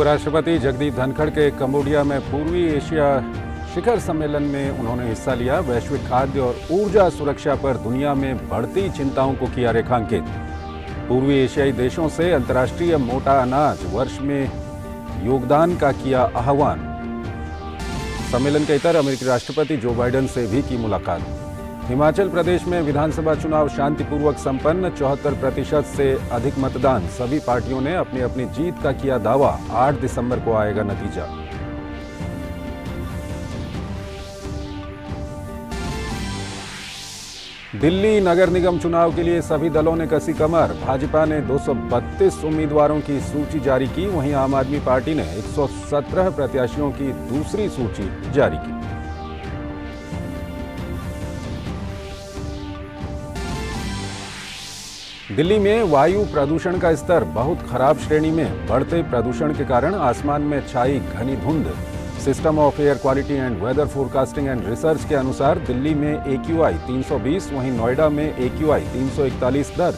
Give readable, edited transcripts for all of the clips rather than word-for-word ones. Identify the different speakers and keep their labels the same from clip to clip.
Speaker 1: उपराष्ट्रपति जगदीप धनखड़ के कंबोडिया में पूर्वी एशिया शिखर सम्मेलन में उन्होंने हिस्सा लिया। वैश्विक खाद्य और ऊर्जा सुरक्षा पर दुनिया में बढ़ती चिंताओं को किया रेखांकित। पूर्वी एशियाई देशों से अंतर्राष्ट्रीय मोटा अनाज वर्ष में योगदान का किया आह्वान। सम्मेलन के इतर अमेरिकी राष्ट्रपति जो बाइडेन से भी की मुलाकात। हिमाचल प्रदेश में विधानसभा चुनाव शांतिपूर्वक संपन्न, 74% से अधिक मतदान। सभी पार्टियों ने अपनी अपनी जीत का किया दावा। 8 दिसंबर को आएगा नतीजा। दिल्ली नगर निगम चुनाव के लिए सभी दलों ने कसी कमर। भाजपा ने 232 उम्मीदवारों की सूची जारी की, वहीं आम आदमी पार्टी ने 117 प्रत्याशियों की दूसरी सूची जारी की। दिल्ली में वायु प्रदूषण का स्तर बहुत खराब श्रेणी में। बढ़ते प्रदूषण के कारण आसमान में छाई घनी धुंध। System of air quality and weather forecasting and research के अनुसार दिल्ली में AQI 320, वहीं नोएडा में AQI 341 दर्ज।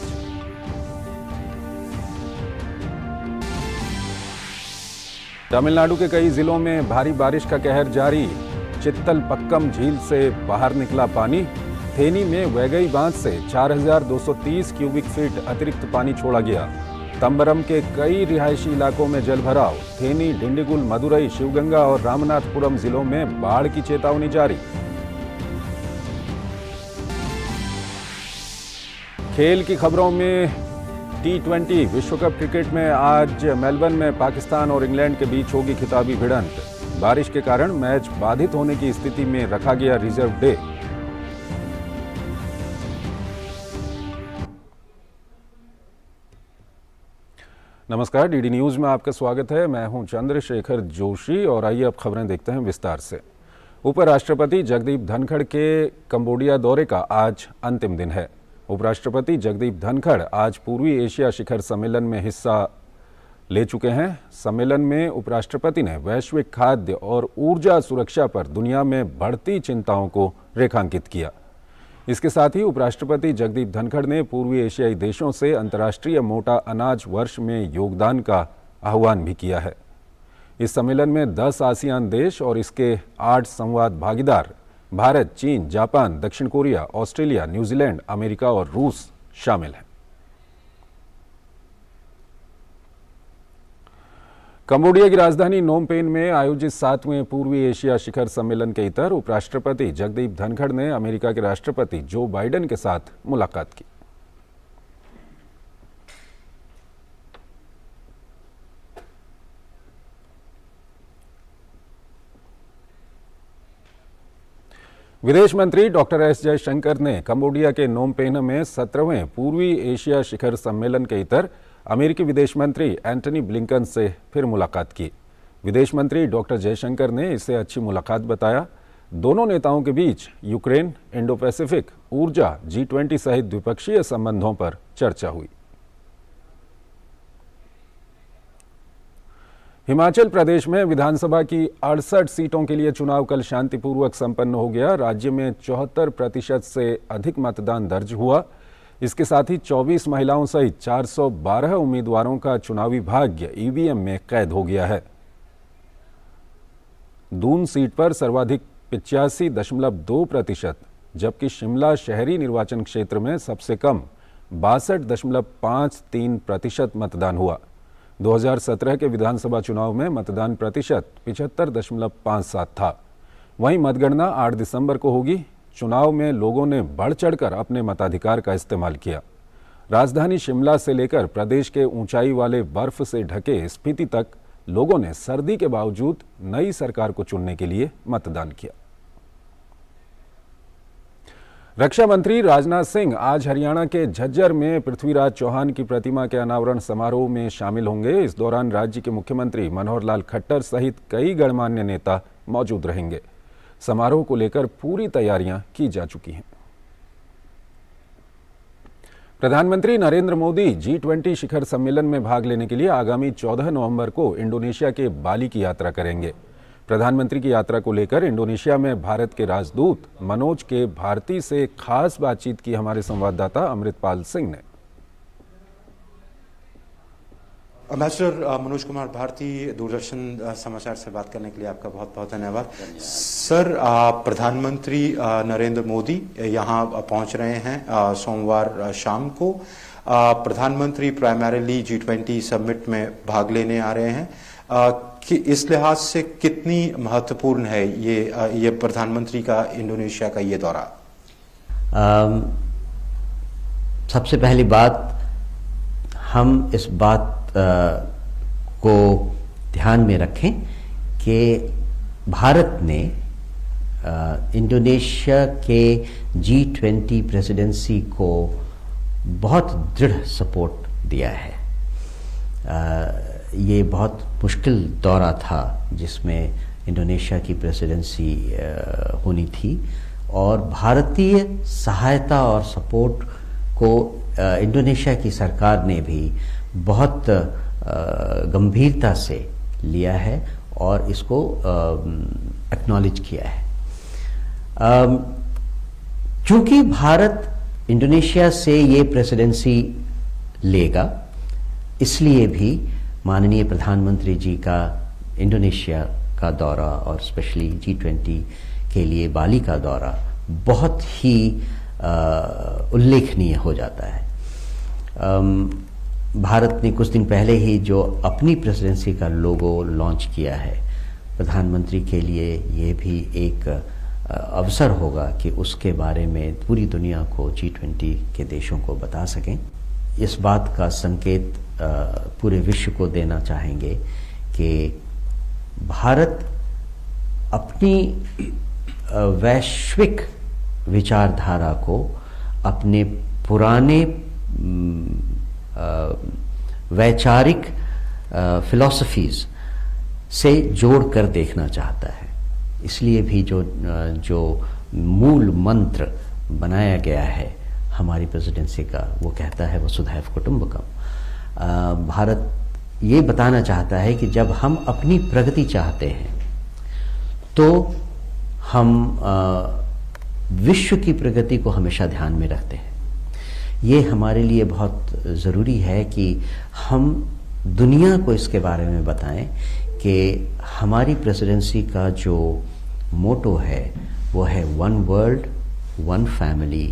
Speaker 1: तमिलनाडु के कई जिलों में भारी बारिश का कहर जारी। चित्तलपक्कम झील से बाहर निकला पानी। थेनी में वैगई बांध से 4230 क्यूबिक फीट अतिरिक्त पानी छोड़ा गया। तंबरम के कई रिहायशी इलाकों में जलभराव। थेनी, डिंडीगुल, मदुरई, शिवगंगा और रामनाथपुरम जिलों में बाढ़ की चेतावनी जारी। खेल की खबरों में T20 विश्व कप क्रिकेट में आज मेलबर्न में पाकिस्तान और इंग्लैंड के बीच होगी खिताबी भिड़ंत। बारिश के कारण मैच बाधित होने की स्थिति में रखा गया रिजर्व डे। नमस्कार, डीडी न्यूज में आपका स्वागत है। मैं हूं चंद्रशेखर जोशी और आइए अब खबरें देखते हैं विस्तार से। उपराष्ट्रपति जगदीप धनखड़ के कंबोडिया दौरे का आज अंतिम दिन है। उपराष्ट्रपति जगदीप धनखड़ आज पूर्वी एशिया शिखर सम्मेलन में हिस्सा ले चुके हैं। सम्मेलन में उपराष्ट्रपति ने वैश्विक खाद्य और ऊर्जा सुरक्षा पर दुनिया में बढ़ती चिंताओं को रेखांकित किया। इसके साथ ही उपराष्ट्रपति जगदीप धनखड़ ने पूर्वी एशियाई देशों से अंतर्राष्ट्रीय मोटा अनाज वर्ष में योगदान का आह्वान भी किया है। इस सम्मेलन में 10 आसियान देश और इसके 8 संवाद भागीदार भारत, चीन, जापान, दक्षिण कोरिया, ऑस्ट्रेलिया, न्यूजीलैंड, अमेरिका और रूस शामिल हैं। कंबोडिया की राजधानी नोम पेन में आयोजित 7वें पूर्वी एशिया शिखर सम्मेलन के इतर उपराष्ट्रपति जगदीप धनखड़ ने अमेरिका के राष्ट्रपति जो बाइडेन के साथ मुलाकात की। विदेश मंत्री डॉक्टर एस जयशंकर ने कंबोडिया के नोम पेन में 17वें पूर्वी एशिया शिखर सम्मेलन के इतर अमेरिकी विदेश मंत्री एंटनी ब्लिंकन से फिर मुलाकात की। विदेश मंत्री डॉक्टर जयशंकर ने इसे अच्छी मुलाकात बताया। दोनों नेताओं के बीच यूक्रेन, इंडो पैसिफिक, ऊर्जा, G20 सहित द्विपक्षीय संबंधों पर चर्चा हुई। हिमाचल प्रदेश में विधानसभा की 68 सीटों के लिए चुनाव कल शांतिपूर्वक संपन्न हो गया। राज्य में 74% से अधिक मतदान दर्ज हुआ। इसके साथ ही 24 महिलाओं सहित 412 उम्मीदवारों का चुनावी भाग्य EVM में कैद हो गया है। दून सीट पर सर्वाधिक 85.2%, जबकि शिमला शहरी निर्वाचन क्षेत्र में सबसे कम 62.53% मतदान हुआ। 2017 के विधानसभा चुनाव में मतदान प्रतिशत 75.57 था। वहीं मतगणना 8 दिसंबर को होगी। चुनाव में लोगों ने बढ़ चढ़कर अपने मताधिकार का इस्तेमाल किया। राजधानी शिमला से लेकर प्रदेश के ऊंचाई वाले बर्फ से ढके स्पीति तक लोगों ने सर्दी के बावजूद नई सरकार को चुनने के लिए मतदान किया। रक्षा मंत्री राजनाथ सिंह आज हरियाणा के झज्जर में पृथ्वीराज चौहान की प्रतिमा के अनावरण समारोह में शामिल होंगे। इस दौरान राज्य के मुख्यमंत्री मनोहर लाल खट्टर सहित कई गणमान्य नेता मौजूद रहेंगे। समारोह को लेकर पूरी तैयारियां की जा चुकी हैं। प्रधानमंत्री नरेंद्र मोदी G20 शिखर सम्मेलन में भाग लेने के लिए आगामी 14 नवंबर को इंडोनेशिया के बाली की यात्रा करेंगे। प्रधानमंत्री की यात्रा को लेकर इंडोनेशिया में भारत के राजदूत मनोज के भारती से खास बातचीत की हमारे संवाददाता अमृतपाल सिंह ने।
Speaker 2: एम्बेसडर मनोज कुमार भारती, दूरदर्शन समाचार से बात करने के लिए आपका बहुत बहुत धन्यवाद। सर, प्रधानमंत्री नरेंद्र मोदी यहाँ पहुँच रहे हैं सोमवार शाम को। प्रधानमंत्री प्राइमरीली G20 समिट में भाग लेने आ रहे हैं। कि इस लिहाज से कितनी महत्वपूर्ण है ये प्रधानमंत्री का इंडोनेशिया का ये दौरा?
Speaker 3: सबसे पहली बात, हम इस बात को ध्यान में रखें कि भारत ने इंडोनेशिया के G20 प्रेसिडेंसी को बहुत दृढ़ सपोर्ट दिया है। ये बहुत मुश्किल दौरा था जिसमें इंडोनेशिया की प्रेसिडेंसी होनी थी, और भारतीय सहायता और सपोर्ट को इंडोनेशिया की सरकार ने भी बहुत गंभीरता से लिया है और इसको एक्नॉलेज किया है। चूंकि भारत इंडोनेशिया से ये प्रेसिडेंसी लेगा, इसलिए भी माननीय प्रधानमंत्री जी का इंडोनेशिया का दौरा और स्पेशली G20 के लिए बाली का दौरा बहुत ही उल्लेखनीय हो जाता है। भारत ने कुछ दिन पहले ही जो अपनी प्रेसिडेंसी का लोगो लॉन्च किया है, प्रधानमंत्री के लिए ये भी एक अवसर होगा कि उसके बारे में पूरी दुनिया को G20 के देशों को बता सकें। इस बात का संकेत पूरे विश्व को देना चाहेंगे कि भारत अपनी वैश्विक विचारधारा को अपने पुराने वैचारिक फिलॉसफीज से जोड़कर देखना चाहता है। इसलिए भी जो मूल मंत्र बनाया गया है हमारी प्रेसिडेंसी का, वो कहता है वसुधैव कुटुंबकम। भारत ये बताना चाहता है कि जब हम अपनी प्रगति चाहते हैं तो हम विश्व की प्रगति को हमेशा ध्यान में रखते हैं। ये हमारे लिए बहुत ज़रूरी है कि हम दुनिया को इसके बारे में बताएं कि हमारी प्रेसिडेंसी का जो मोटो है वो है one world, one family,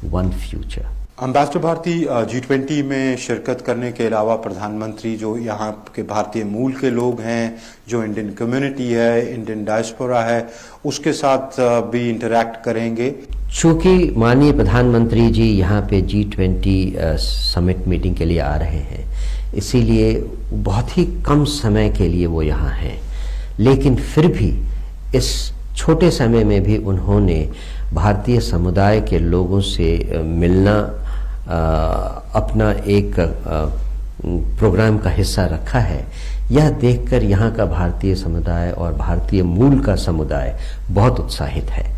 Speaker 3: one future.
Speaker 2: Ambassador Bharati, G20 में शिरकत करने के अलावा प्रधानमंत्री जो यहाँ के भारतीय मूल के लोग हैं, जो इंडियन कम्युनिटी है, इंडियन डायस्पोरा है, उसके साथ भी इंटरैक्ट करेंगे।
Speaker 3: चूंकि माननीय प्रधानमंत्री जी यहाँ पे G20 समिट मीटिंग के लिए आ रहे हैं, इसीलिए बहुत ही कम समय के लिए वो यहाँ हैं, लेकिन फिर भी इस छोटे समय में भी उन्होंने भारतीय समुदाय के लोगों से मिलना अपना एक प्रोग्राम का हिस्सा रखा है। यह देखकर यहाँ का भारतीय समुदाय और भारतीय मूल का समुदाय बहुत उत्साहित है।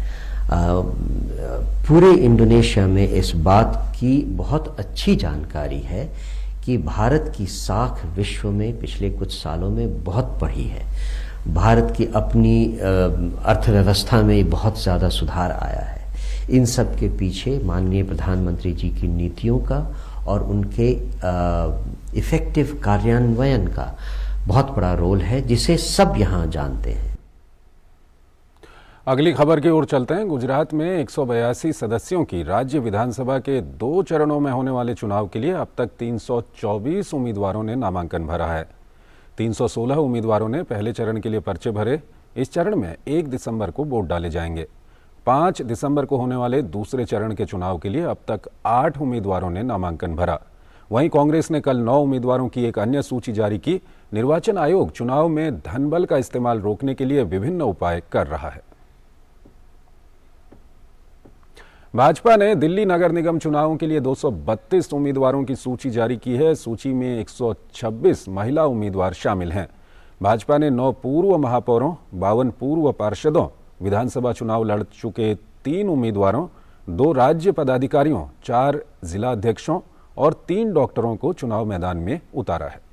Speaker 3: पूरे इंडोनेशिया में इस बात की बहुत अच्छी जानकारी है कि भारत की साख विश्व में पिछले कुछ सालों में बहुत बढ़ी है। भारत की अपनी अर्थव्यवस्था में बहुत ज़्यादा सुधार आया है। इन सब के पीछे माननीय प्रधानमंत्री जी की नीतियों का और उनके इफेक्टिव कार्यान्वयन का बहुत बड़ा रोल है, जिसे सब यहाँ जानते हैं।
Speaker 1: अगली खबर की ओर चलते हैं। गुजरात में 182 सदस्यों की राज्य विधानसभा के 2 चरणों में होने वाले चुनाव के लिए अब तक 324 उम्मीदवारों ने नामांकन भरा है। 316 उम्मीदवारों ने पहले चरण के लिए पर्चे भरे। इस चरण में 1 दिसंबर को वोट डाले जाएंगे। 5 दिसंबर को होने वाले दूसरे चरण के चुनाव के लिए अब तक 8 उम्मीदवारों ने नामांकन भरा। वहीं कांग्रेस ने कल 9 उम्मीदवारों की एक अन्य सूची जारी की। निर्वाचन आयोग चुनाव में धनबल का इस्तेमाल रोकने के लिए विभिन्न उपाय कर रहा है। भाजपा ने दिल्ली नगर निगम चुनावों के लिए 232 उम्मीदवारों की सूची जारी की है। सूची में 126 महिला उम्मीदवार शामिल हैं। भाजपा ने 9 पूर्व महापौरों, 52 पूर्व पार्षदों, विधानसभा चुनाव लड़ चुके 3 उम्मीदवारों, 2 राज्य पदाधिकारियों, 4 जिला अध्यक्षों और 3 डॉक्टरों को चुनाव मैदान में उतारा है।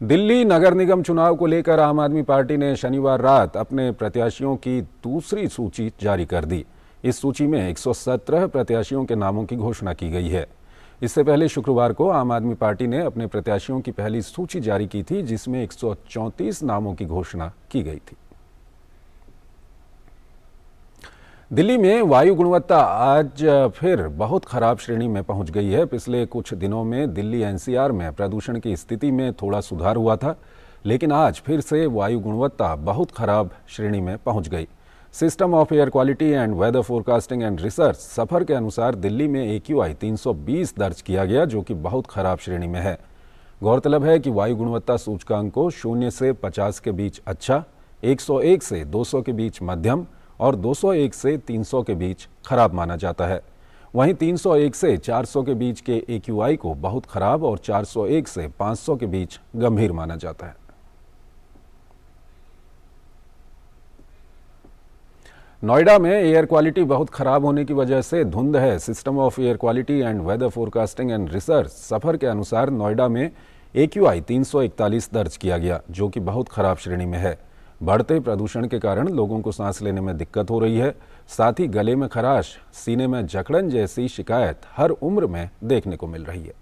Speaker 1: दिल्ली नगर निगम चुनाव को लेकर आम आदमी पार्टी ने शनिवार रात अपने प्रत्याशियों की दूसरी सूची जारी कर दी। इस सूची में 117 प्रत्याशियों के नामों की घोषणा की गई है। इससे पहले शुक्रवार को आम आदमी पार्टी ने अपने प्रत्याशियों की पहली सूची जारी की थी, जिसमें 134 नामों की घोषणा की गई थी। दिल्ली में वायु गुणवत्ता आज फिर बहुत खराब श्रेणी में पहुंच गई है। पिछले कुछ दिनों में दिल्ली एनसीआर में प्रदूषण की स्थिति में थोड़ा सुधार हुआ था, लेकिन आज फिर से वायु गुणवत्ता बहुत खराब श्रेणी में पहुंच गई। System of air quality and weather forecasting and research SAFAR के अनुसार दिल्ली में AQI 320 दर्ज किया गया, जो कि बहुत खराब श्रेणी में है। गौरतलब है कि वायु गुणवत्ता सूचकांक को 0 से 50 के बीच अच्छा, 101 से 200 के बीच मध्यम और 201 से 300 के बीच खराब माना जाता है। वहीं 301 से 400 के बीच के AQI को बहुत खराब और 401 से 500 के बीच गंभीर माना जाता है। नोएडा में एयर क्वालिटी बहुत खराब होने की वजह से धुंध है। System of air quality and weather forecasting and research SAFAR के अनुसार नोएडा में AQI 341 दर्ज किया गया, जो कि बहुत खराब श्रेणी में है। बढ़ते प्रदूषण के कारण लोगों को सांस लेने में दिक्कत हो रही है। साथ ही गले में खराश, सीने में जकड़न जैसी शिकायत हर उम्र में देखने को मिल रही है।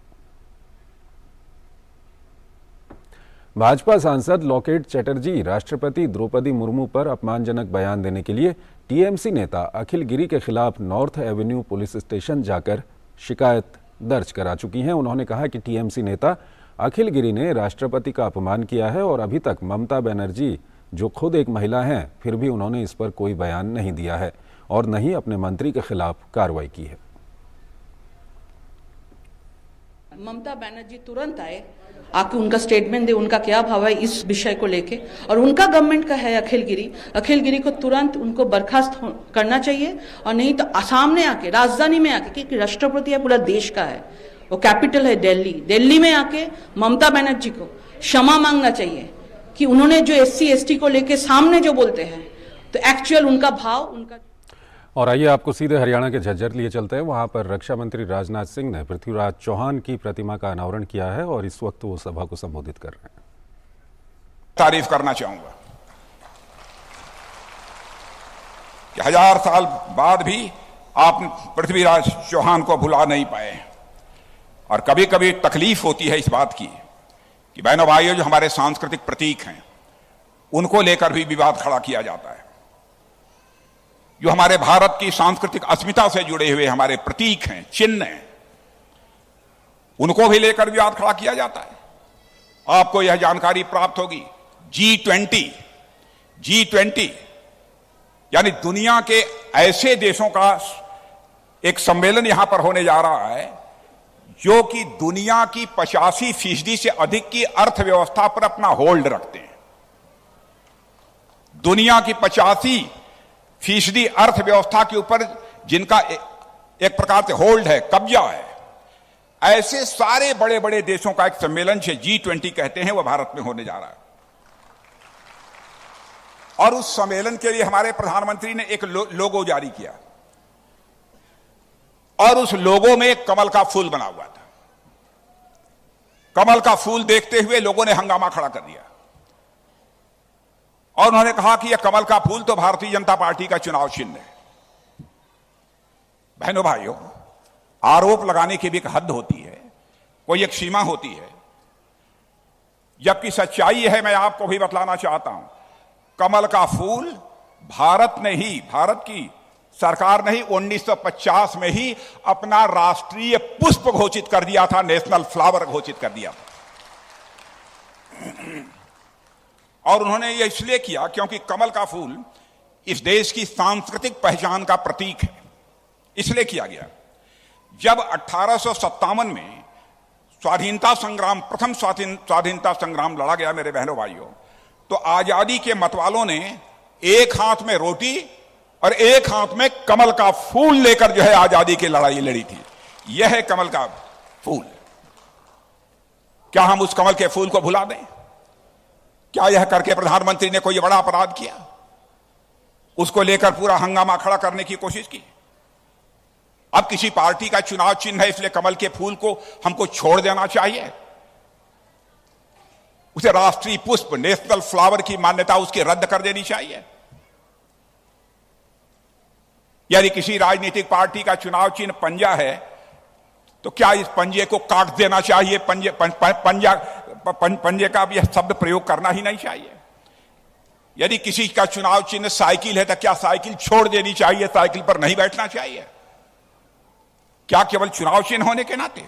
Speaker 1: भाजपा सांसद लॉकेट चटर्जी राष्ट्रपति द्रौपदी मुर्मू पर अपमानजनक बयान देने के लिए टीएमसी नेता अखिल गिरी के खिलाफ नॉर्थ एवेन्यू पुलिस स्टेशन जाकर शिकायत दर्ज करा चुकी हैं। उन्होंने कहा कि टीएमसी नेता अखिल गिरी ने राष्ट्रपति का अपमान किया है और अभी तक ममता बनर्जी, जो खुद एक महिला हैं, फिर भी उन्होंने इस पर कोई बयान नहीं दिया है और न ही अपने मंत्री के खिलाफ कार्रवाई की है।
Speaker 4: ममता बनर्जी तुरंत आए, आके उनका स्टेटमेंट दे, उनका क्या भाव है इस विषय को लेके। और उनका गवर्नमेंट का है अखिल गिरी को तुरंत उनको बर्खास्त करना चाहिए, और नहीं तो सामने आके राजधानी में आके, क्योंकि राष्ट्रपति है पूरा देश का है, वो कैपिटल है दिल्ली में आके ममता बनर्जी को क्षमा मांगना चाहिए कि उन्होंने जो SC ST को लेके सामने जो बोलते हैं, तो एक्चुअल उनका भाव उनका।
Speaker 1: और आइए आपको सीधे हरियाणा के झज्जर लिए चलते हैं। वहां पर रक्षा मंत्री राजनाथ सिंह ने पृथ्वीराज चौहान की प्रतिमा का अनावरण किया है और इस वक्त वो सभा को संबोधित कर रहे हैं।
Speaker 5: तारीफ करना चाहूंगा कि 1000 साल बाद भी आप पृथ्वीराज चौहान को भुला नहीं पाए। और कभी कभी तकलीफ होती है इस बात की कि बहनों भाइयों, जो हमारे सांस्कृतिक प्रतीक हैं उनको लेकर भी विवाद खड़ा किया जाता है। जो हमारे भारत की सांस्कृतिक अस्मिता से जुड़े हुए हमारे प्रतीक हैं, चिन्ह हैं, उनको भी लेकर विवाद खड़ा किया जाता है। आपको यह जानकारी प्राप्त होगी, G20 यानी दुनिया के ऐसे देशों का एक सम्मेलन यहां पर होने जा रहा है जो कि दुनिया की 85% से अधिक की अर्थव्यवस्था पर अपना होल्ड रखते हैं। दुनिया की 85% अर्थव्यवस्था के ऊपर जिनका एक प्रकार से होल्ड है, कब्जा है, ऐसे सारे बड़े बड़े देशों का एक सम्मेलन से G20 कहते हैं, वह भारत में होने जा रहा है। और उस सम्मेलन के लिए हमारे प्रधानमंत्री ने एक लोगो जारी किया और उस लोगो में एक कमल का फूल बना हुआ था। कमल का फूल देखते हुए लोगों ने हंगामा खड़ा कर दिया और उन्होंने कहा कि यह कमल का फूल तो भारतीय जनता पार्टी का चुनाव चिन्ह है। बहनों भाइयों, आरोप लगाने की भी एक हद होती है, कोई एक सीमा होती है, जबकि सच्चाई है, मैं आपको भी बतलाना चाहता हूं, कमल का फूल भारत ने ही, भारत की सरकार ने ही 1950 में ही अपना राष्ट्रीय पुष्प घोषित कर दिया था, नेशनल फ्लावर घोषित कर दिया था। और उन्होंने यह इसलिए किया क्योंकि कमल का फूल इस देश की सांस्कृतिक पहचान का प्रतीक है, इसलिए किया गया। जब 1857 में स्वाधीनता संग्राम, प्रथम स्वाधीनता संग्राम लड़ा गया मेरे बहनों भाइयों, तो आजादी के मतवालों ने एक हाथ में रोटी और एक हाथ में कमल का फूल लेकर जो है आजादी की लड़ाई लड़ी थी। यह है कमल का फूल। क्या हम उस कमल के फूल को भुला दें? क्या यह करके प्रधानमंत्री ने कोई बड़ा अपराध किया? उसको लेकर पूरा हंगामा खड़ा करने की कोशिश की। अब किसी पार्टी का चुनाव चिन्ह है, इसलिए कमल के फूल को हमको छोड़ देना चाहिए? उसे राष्ट्रीय पुष्प, नेशनल फ्लावर की मान्यता उसकी रद्द कर देनी चाहिए? यदि किसी राजनीतिक पार्टी का चुनाव चिन्ह पंजा है तो क्या इस पंजे को काट देना चाहिए? पंजे का भी यह शब्द प्रयोग करना ही नहीं चाहिए। यदि किसी का चुनाव चिन्ह साइकिल है तो क्या साइकिल छोड़ देनी चाहिए? साइकिल पर नहीं बैठना चाहिए? क्या केवल चुनाव चिन्ह होने के नाते?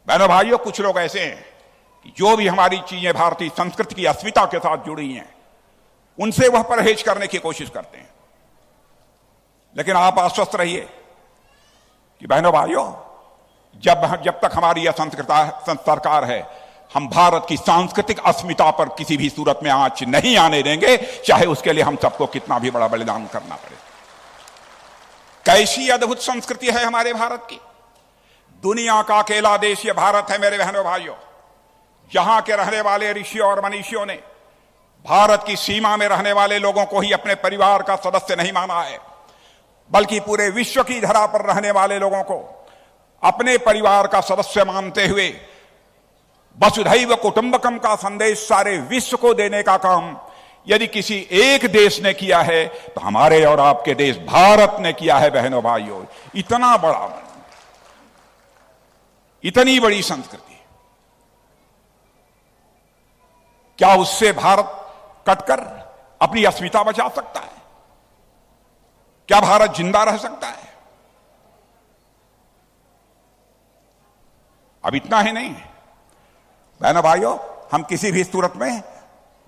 Speaker 5: बहनों भाइयों, कुछ लोग ऐसे हैं कि जो भी हमारी चीजें भारतीय संस्कृति की अस्मिता के साथ जुड़ी हैं उनसे वह परहेज करने की कोशिश करते हैं। लेकिन आप आश्वस्त रहिए कि बहनों भाइयों, जब तक हमारी यह सरकार है, हम भारत की सांस्कृतिक अस्मिता पर किसी भी सूरत में आंच नहीं आने देंगे, चाहे उसके लिए हम सबको कितना भी बड़ा बलिदान करना पड़े। कैसी अद्भुत संस्कृति है हमारे भारत की। दुनिया का अकेला देश यह भारत है मेरे बहनों भाइयों, जहां के रहने वाले ऋषियों और मनीषियों ने भारत की सीमा में रहने वाले लोगों को ही अपने परिवार का सदस्य नहीं माना है, बल्कि पूरे विश्व की धरा पर रहने वाले लोगों को अपने परिवार का सदस्य मानते हुए वसुधैव कुटुंबकम का संदेश सारे विश्व को देने का काम यदि किसी एक देश ने किया है तो हमारे और आपके देश भारत ने किया है। बहनों भाइयों, इतना बड़ा मन, इतनी बड़ी संस्कृति, क्या उससे भारत कटकर अपनी अस्मिता बचा सकता है? क्या भारत जिंदा रह सकता है? अब इतना ही नहीं, बहनों भाइयों, हम किसी भी सूरत में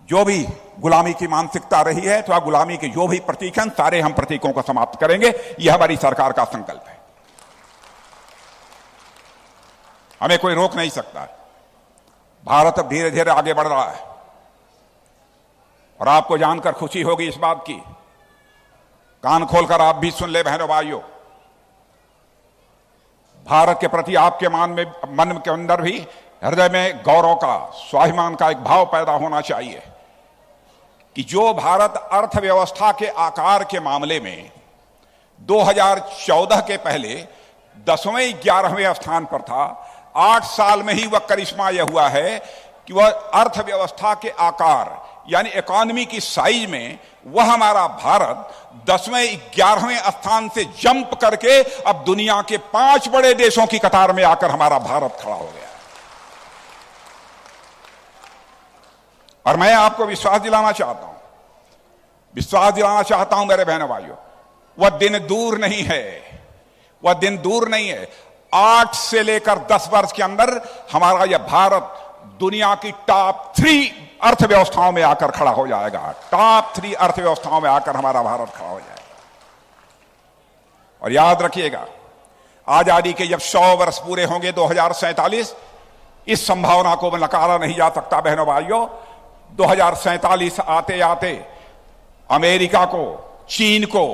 Speaker 5: जो भी गुलामी की मानसिकता रही है तो गुलामी के जो भी प्रतीक हैं सारे हम प्रतीकों को समाप्त करेंगे। यह हमारी सरकार का संकल्प है, हमें कोई रोक नहीं सकता। भारत अब धीरे धीरे आगे बढ़ रहा है और आपको जानकर खुशी होगी इस बात की, कान खोलकर आप भी सुन ले बहनों भाइयों, भारत के प्रति आपके मन के अंदर भी हृदय में गौरव का, स्वाभिमान का एक भाव पैदा होना चाहिए कि जो भारत अर्थव्यवस्था के आकार के मामले में 2014 के पहले 10वें 11वें स्थान पर था, 8 साल में ही वह करिश्मा यह हुआ है कि वह अर्थव्यवस्था के आकार यानी इकोनॉमी की साइज में वह हमारा भारत 10वें 11वें स्थान से जंप करके अब दुनिया के 5 बड़े देशों की कतार में आकर हमारा भारत खड़ा हो गया। और मैं आपको विश्वास दिलाना चाहता हूं मेरे बहनों भाइयों, वह दिन दूर नहीं है, वह दिन दूर नहीं है। 8 से लेकर 10 वर्ष के अंदर हमारा यह भारत दुनिया की टॉप 3 अर्थव्यवस्थाओं में आकर खड़ा हो जाएगा। टॉप 3 अर्थव्यवस्थाओं में आकर हमारा भारत खड़ा हो जाएगा। और याद रखिएगा, आजादी के जब 100 वर्ष पूरे होंगे 2047, इस संभावना को नकारा नहीं जा सकता बहनों भाइयों। 2047 आते आते अमेरिका को, चीन को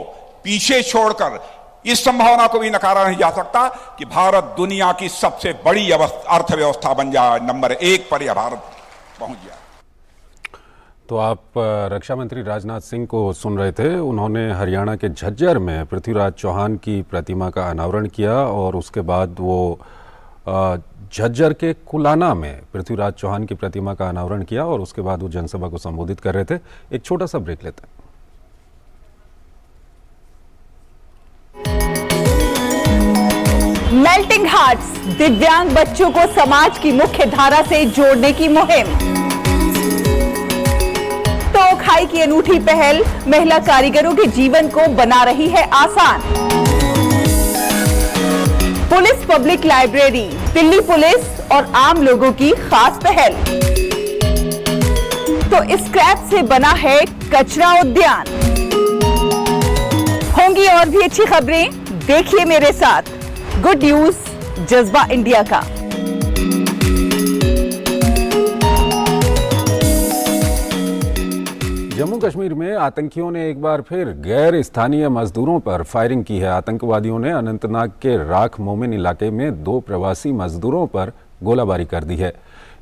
Speaker 5: पीछे छोड़कर इस संभावना को भी नकारा नहीं जा सकता कि भारत दुनिया की सबसे बड़ी अर्थव्यवस्था बन जाए, नंबर 1 पर यह भारत पहुंच जाए।
Speaker 1: तो आप रक्षा मंत्री राजनाथ सिंह को सुन रहे थे। उन्होंने हरियाणा के झज्जर में पृथ्वीराज चौहान की प्रतिमा का अनावरण किया और उसके बाद वो झज्जर के कुलाना में पृथ्वीराज चौहान की प्रतिमा का अनावरण किया और उसके बाद वो जनसभा को संबोधित कर रहे थे। एक छोटा सा ब्रेक लेते हैं।
Speaker 6: मेल्टिंग हार्ट्स, दिव्यांग बच्चों को समाज की मुख्य धारा से जोड़ने की मुहिम। तोखाई की अनूठी पहल महिला कारीगरों के जीवन को बना रही है आसान। Police public library, Delhi police और आम लोगों की खास पहल। तो स्क्रैप से बना है कचरा उद्यान। होंगी और भी अच्छी खबरें, देखिए मेरे साथ गुड न्यूज जज्बा इंडिया का।
Speaker 1: जम्मू कश्मीर में आतंकियों ने एक बार फिर गैर स्थानीय मजदूरों पर फायरिंग की है। आतंकवादियों ने अनंतनाग के राख मोमिन इलाके में 2 प्रवासी मजदूरों पर गोलाबारी कर दी है।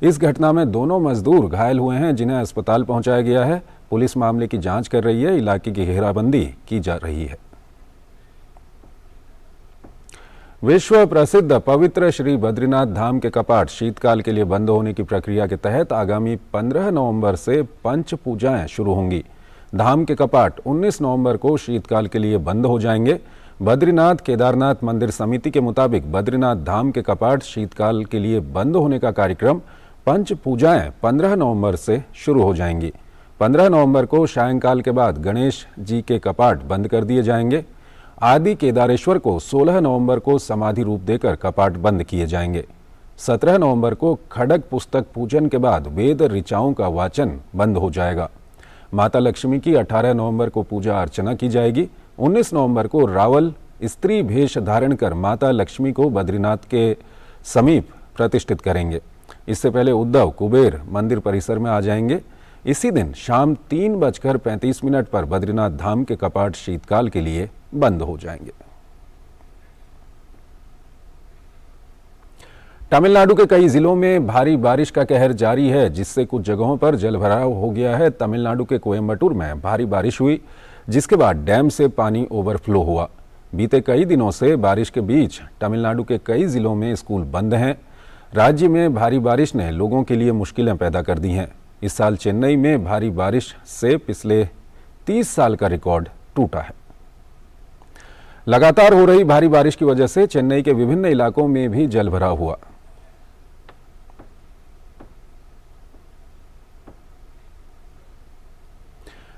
Speaker 1: इस घटना में दोनों मजदूर घायल हुए हैं, जिन्हें अस्पताल पहुंचाया गया है। पुलिस मामले की जांच कर रही है। इलाके की घेराबंदी की जा रही है। विश्व प्रसिद्ध पवित्र श्री बद्रीनाथ धाम के कपाट शीतकाल के लिए बंद होने की प्रक्रिया के तहत आगामी 15 नवंबर से पंच पूजाएं शुरू होंगी। धाम के कपाट 19 नवंबर को शीतकाल के लिए बंद हो जाएंगे। बद्रीनाथ केदारनाथ मंदिर समिति के मुताबिक बद्रीनाथ धाम के कपाट शीतकाल के लिए बंद होने का कार्यक्रम पंच पूजाएं 15 नवंबर से शुरू हो जाएंगी। 15 नवंबर को सायंकाल के बाद गणेश जी के कपाट बंद कर दिए जाएंगे। आदि केदारेश्वर को 16 नवंबर को समाधि रूप देकर कपाट बंद किए जाएंगे। 17 नवंबर को खड़ग पुस्तक पूजन के बाद वेद ऋचाओं का वाचन बंद हो जाएगा। माता लक्ष्मी की 18 नवंबर को पूजा अर्चना की जाएगी। 19 नवंबर को रावल स्त्री भेष धारण कर माता लक्ष्मी को बद्रीनाथ के समीप प्रतिष्ठित करेंगे। इससे पहले उद्धव कुबेर मंदिर परिसर में आ जाएंगे। इसी दिन शाम 3:35 पर बद्रीनाथ धाम के कपाट शीतकाल के लिए बंद हो जाएंगे। तमिलनाडु के कई जिलों में भारी बारिश का कहर जारी है, जिससे कुछ जगहों पर जलभराव हो गया है। तमिलनाडु के कोयम्बटूर में भारी बारिश हुई, जिसके बाद डैम से पानी ओवरफ्लो हुआ। बीते कई दिनों से बारिश के बीच तमिलनाडु के कई जिलों में स्कूल बंद हैं। राज्य में भारी बारिश ने लोगों के लिए मुश्किलें पैदा कर दी हैं। इस साल चेन्नई में भारी बारिश से पिछले 30 साल का रिकॉर्ड टूटा है। लगातार हो रही भारी बारिश की वजह से चेन्नई के विभिन्न इलाकों में भी जलभराव हुआ।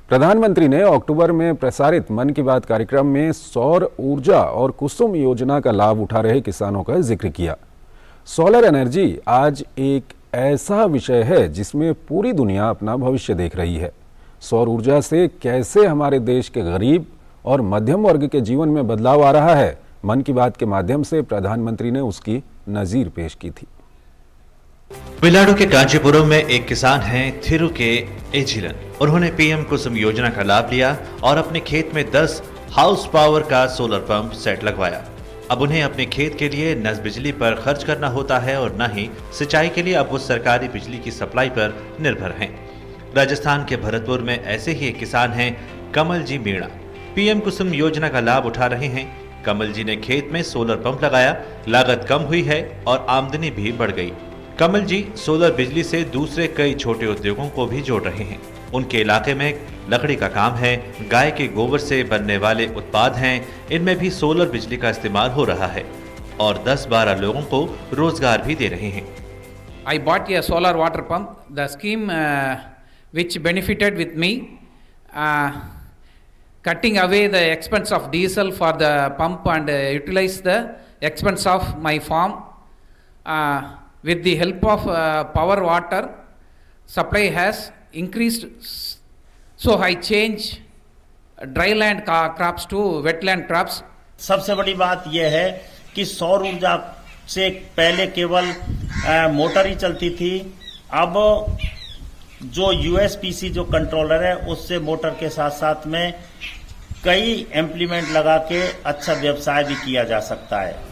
Speaker 1: प्रधानमंत्री ने अक्टूबर में प्रसारित मन की बात कार्यक्रम में सौर ऊर्जा और कुसुम योजना का लाभ उठा रहे किसानों का जिक्र किया। सोलर एनर्जी आज एक ऐसा विषय है जिसमें पूरी दुनिया अपना भविष्य देख रही है। सौर ऊर्जा से कैसे हमारे देश के गरीब और मध्यम वर्ग के जीवन में बदलाव आ रहा है, मन की बात के माध्यम से प्रधानमंत्री ने उसकी नजीर पेश की थी।
Speaker 7: तमिलनाडु के कांचीपुरम में एक किसान हैं थिरु के एजिलन। उन्होंने पीएम कुसुम योजना का लाभ लिया और अपने खेत में 10 हाउस पावर का सोलर पंप सेट लगवाया। अब उन्हें अपने खेत के लिए न बिजली पर खर्च करना होता है और न ही सिंचाई के लिए अब वो सरकारी बिजली की सप्लाई पर निर्भर हैं। राजस्थान के भरतपुर में ऐसे ही एक किसान हैं कमल जी मीणा। पीएम कुसुम योजना का लाभ उठा रहे हैं। कमल जी ने खेत में सोलर पंप लगाया, लागत कम हुई है और आमदनी भी बढ़ गई। कमल जी सोलर बिजली से दूसरे कई छोटे उद्योगों को भी जोड़ रहे हैं। उनके इलाके में लकड़ी का काम है, गाय के गोबर से बनने वाले उत्पाद हैं, इनमें भी सोलर बिजली का इस्तेमाल हो रहा है और 10-12 लोगों को रोजगार भी दे रहे हैं।
Speaker 8: I bought a solar water pump. The scheme which benefited with me, cutting away the expense of diesel for the pump and utilize the expense of my farm. With the help of power water supply has increased, so I change dryland crops to wetland crops.
Speaker 9: सबसे बड़ी बात यह है कि सौर ऊर्जा से पहले केवल मोटर ही चलती थी। अब जो यूएसपीसी जो कंट्रोलर है उससे मोटर के साथ साथ में कई इम्प्लीमेंट लगा के अच्छा व्यवसाय भी किया जा सकता है।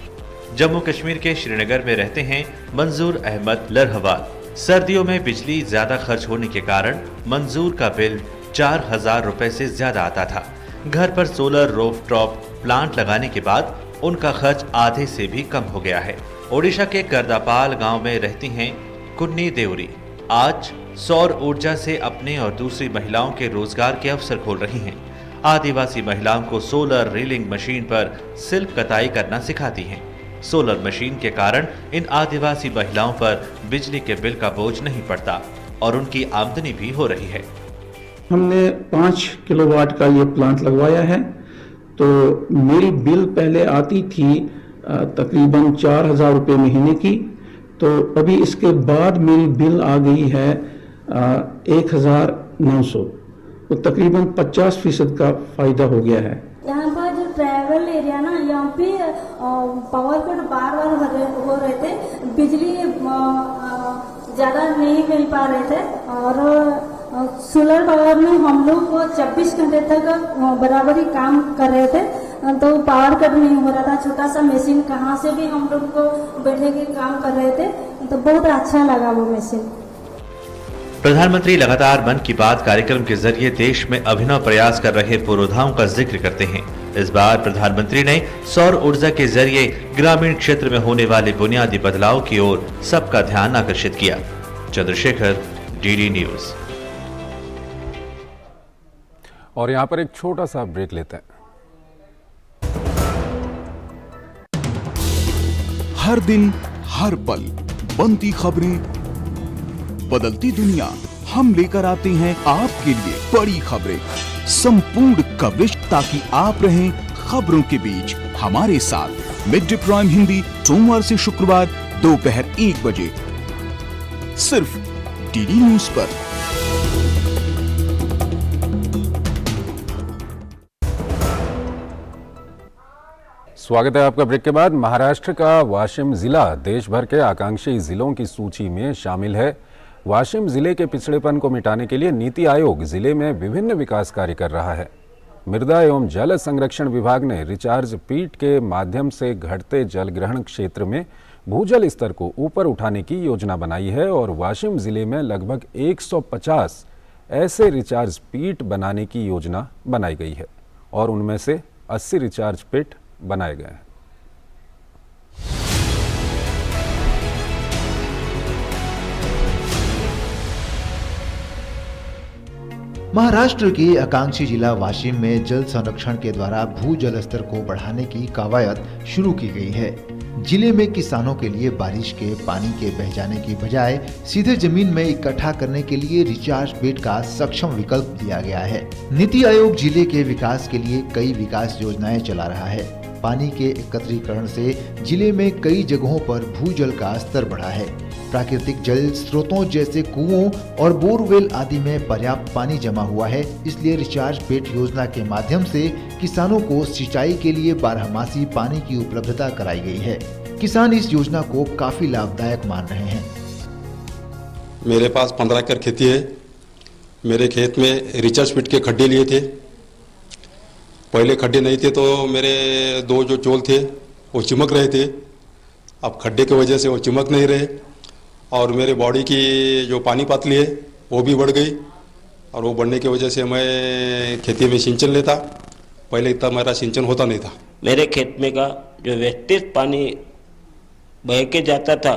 Speaker 7: जम्मू कश्मीर के श्रीनगर में रहते हैं मंजूर अहमद लरहवाल। सर्दियों में बिजली ज्यादा खर्च होने के कारण मंजूर का बिल 4000 रुपए से ज्यादा आता था। घर पर सोलर रूफटॉप प्लांट लगाने के बाद उनका खर्च आधे से भी कम हो गया है। ओडिशा के करदापाल गांव में रहती हैं कुन्नी देवरी। आज सौर ऊर्जा से अपने और दूसरी महिलाओं के रोजगार के अवसर खोल रही हैं। आदिवासी महिलाओं को सोलर रीलिंग मशीन पर सिल्क कताई करना सिखाती हैं। सोलर मशीन के कारण इन आदिवासी महिलाओं पर बिजली के बिल का बोझ नहीं पड़ता और उनकी आमदनी भी हो रही है।
Speaker 10: हमने 5 किलोवाट का ये प्लांट लगवाया है, तो मेरी बिल पहले आती थी तकरीबन 4000 रुपये महीने की, तो अभी इसके बाद मेरी बिल आ गई है 1900, तो तकरीबन 50% का फायदा हो गया है।
Speaker 11: यहाँ पर जो ट्रैवल एरिया ना, यहाँ पे पावर कट बार हो रहे थे, बिजली ज़्यादा नहीं मिल पा रहे थे और सोलर पावर में हम लोग 24 घंटे तक बराबरी काम कर रहे थे, तो पावर कट नहीं हो रहा था। छोटा सा मशीन कहाँ से भी हम लोग को बैठे के काम कर रहे थे, तो बहुत अच्छा लगा वो मशीन।
Speaker 7: प्रधानमंत्री लगातार मन की बात कार्यक्रम के जरिए देश में अभिनव प्रयास कर रहे पुरोधाओं का जिक्र करते हैं। इस बार प्रधानमंत्री ने सौर ऊर्जा के जरिए ग्रामीण क्षेत्र में होने वाले बुनियादी बदलाव की ओर सबका ध्यान आकर्षित किया। Chandrashekhar, DD news.
Speaker 1: और यहाँ पर एक छोटा सा ब्रेक लेते हैं।
Speaker 12: हर दिन हर पल बनती खबरें, बदलती दुनिया, हम लेकर आते हैं आपके लिए बड़ी खबरें, संपूर्ण कवरेज, ताकि आप रहें खबरों के बीच हमारे साथ। मिड डे प्राइम हिंदी सोमवार से शुक्रवार दोपहर 1 बजे सिर्फ डीडी न्यूज पर।
Speaker 1: स्वागत है आपका ब्रेक के बाद। महाराष्ट्र का वाशिम जिला देश भर के आकांक्षी जिलों की सूची में शामिल है। वाशिम जिले के पिछड़ेपन को मिटाने के लिए नीति आयोग जिले में विभिन्न विकास कार्य कर रहा है। मृदा एवं जल संरक्षण विभाग ने रिचार्ज पीट के माध्यम से घटते जल ग्रहण क्षेत्र में भूजल स्तर को ऊपर उठाने की योजना बनाई है और वाशिम जिले में लगभग 150 ऐसे रिचार्ज पीट बनाने की योजना बनाई गई है और उनमें से 80 रिचार्ज पिट बनाए गए हैं।
Speaker 13: महाराष्ट्र के आकांक्षी जिला वाशिम में जल संरक्षण के द्वारा भू जल स्तर को बढ़ाने की कवायद शुरू की गई है। जिले में किसानों के लिए बारिश के पानी के बह जाने की बजाय सीधे जमीन में इकट्ठा करने के लिए रिचार्ज बेड का सक्षम विकल्प दिया गया है। नीति आयोग जिले के विकास के लिए कई विकास योजनाएं चला रहा है। पानी के एकत्रीकरण से जिले में कई जगहों पर भूजल का स्तर बढ़ा है। प्राकृतिक जल स्रोतों जैसे कुओं और बोरवेल आदि में पर्याप्त पानी जमा हुआ है, इसलिए रिचार्ज पेट योजना के माध्यम से किसानों को सिंचाई के लिए बारहमासी पानी की उपलब्धता कराई गई है। किसान इस योजना को काफी लाभदायक मान रहे हैं।
Speaker 14: मेरे पास 15 एकड़ खेती है। मेरे खेत में रिचार्ज पेट के खड्डे लिए थे। पहले खड्डे नहीं थे तो मेरे 2 जो चोल थे वो चिमक रहे थे। अब खड्डे की वजह से वो चिमक नहीं रहे और मेरे बॉडी की जो पानी पातली है वो भी बढ़ गई और वो बढ़ने की वजह से मैं खेती में सिंचन लेता। पहले इतना मेरा सिंचन होता नहीं था।
Speaker 15: मेरे खेत में का जो वेस्टेज पानी बह के जाता था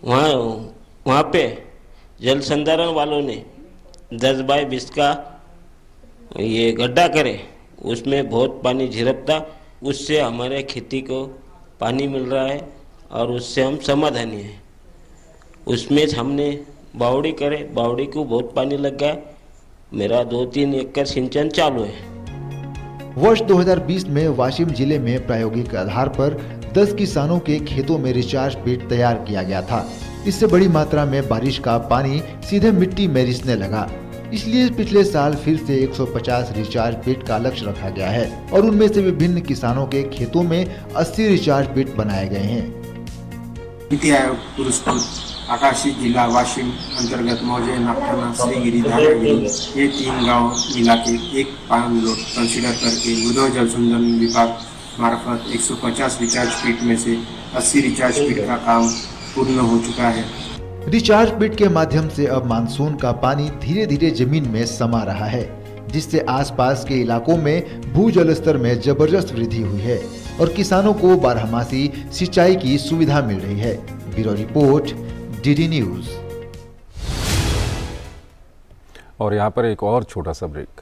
Speaker 15: वहाँ पे जल संधारण वालों ने 10 बाय 20 का ये गड्ढा करे, उसमें बहुत पानी झिरकता, उससे हमारे खेती को पानी मिल रहा है और उससे हम समाधानी हैं। उसमें हमने बावड़ी करे, बावड़ी को बहुत पानी लग गया। मेरा 2-3 एकड़ सिंचन चालू है।
Speaker 13: वर्ष 2020 में वाशिम जिले में प्रायोगिक आधार पर 10 किसानों के खेतों में रिचार्ज पेट तैयार किया गया था। इससे बड़ी मात्रा में बारिश का पानी सीधे मिट्टी में रिसने लगा, इसलिए पिछले साल फिर से 150 रिचार्ज पेट का लक्ष्य रखा गया है और उनमें से विभिन्न किसानों के खेतों में 80 रिचार्ज पेट बनाए गए हैं।
Speaker 16: नीति आयोग पुरस्कृत आकाशी जिला वाशिम अंतर्गत मौजे, नागठाना, श्रीगिरी, धारागिरी ये 3 गांव मिला के एक पाइलट कंसीडर करके मृदा जल संधारण विभाग मार्फत 150 रिचार्ज पिट में से 80 रिचार्ज पिट का काम पूर्ण हो चुका है।
Speaker 13: रिचार्ज पिट के माध्यम से अब मानसून का पानी धीरे धीरे जमीन में समा रहा है, जिससे आसपास के इलाकों में भूजल स्तर में जबरदस्त वृद्धि हुई है और किसानों को बारहमासी सिंचाई की सुविधा मिल रही है। Bureau report, DD news.
Speaker 1: और यहाँ पर एक और छोटा सा ब्रेक।